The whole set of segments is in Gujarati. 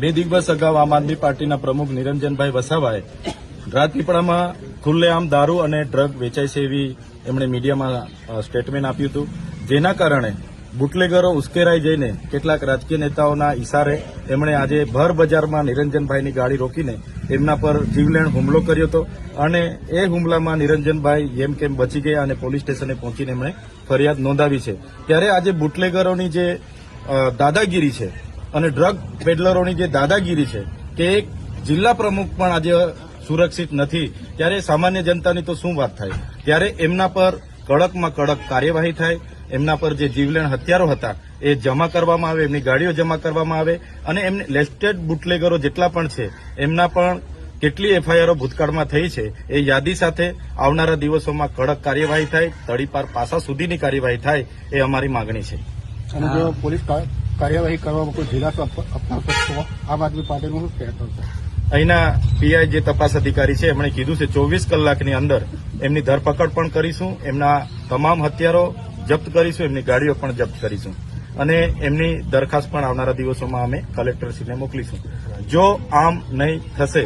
બે દિવસ અગાઉ આમ આદમી પાર્ટીના પ્રમુખ નિરંજનભાઈ વસાવાએ રાજપીપળામાં ખુલ્લેઆમ દારૂ અને ડ્રગ વેચાય છે એવી એમણે મીડિયામાં સ્ટેટમેન્ટ આપ્યું હતું, જેના કારણે બુટલેગરો ઉશ્કેરાઈ જઈને કેટલાક રાજકીય નેતાઓના ઇશારે એમણે આજે ભર બજારમાં નિરંજનભાઈની ગાડી રોકીને એમના પર જીવલેણ હુમલો કર્યો હતો અને એ હુમલામાં નિરંજનભાઈ જેમ કેમ બચી ગયા અને પોલીસ સ્ટેશને પહોંચીને એમણે ફરિયાદ નોંધાવી છે। ત્યારે આજે બુટલેગરોની જે દાદાગીરી છે અને ડ્રગ પેડલરોની જે દાદાગીરી છે કે એક જિલ્લા પ્રમુખ પણ આજે સુરક્ષિત નથી, ત્યારે સામાન્ય જનતાની તો શું વાત થાય। ત્યારે એમના પર કડકમાં કડક કાર્યવાહી થાય, એમના પર જે જીવલેણ હથિયારો હતા એ જમા કરવામાં આવે, એમની ગાડીઓ જમા કરવામાં આવે અને એમને લેસ્ટેડ બુટલેગરો જેટલા પણ છે એમના પણ કેટલી એફઆઈઆરો ભૂતકાળમાં થઈ છે એ યાદી સાથે આવનારા દિવસોમાં કડક કાર્યવાહી થાય, તડીપાર પાસા સુધીની કાર્યવાહી થાય એ અમારી માંગણી છે। અને જો પોલીસ કાર્યવાહી કરવામાં કોઈ ઢીલાસો અપનાવશે તો આમ આદમી પાર્ટીનું શું કહેતો છે? અહીંના પીઆઈ જે તપાસ અધિકારી છે એમણે કીધું છે 24 કલાકની અંદર એમની ધરપકડ પણ કરીશું, એમના તમામ હથિયારો જપ્ત કરીશું, એમની ગાડીઓ પણ જપ્ત કરીશું અને એમની દરખાસ્ત પણ આવનારા દિવસોમાં અમે કલેક્ટરશ્રીને મોકલીશું। જો આમ નહીં થશે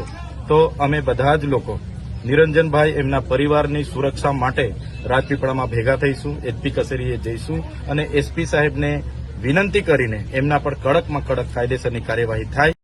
તો અમે બધા જ લોકો નિરંજનભાઈ એમના પરિવારની સુરક્ષા માટે રાજપીપળામાં ભેગા થઈશું, એસપી કચેરીએ જઈશું અને એસપી સાહેબને વિનંતી કરીને એમના પર કડકમાં કડક કાયદેસરની કાર્યવાહી થાય।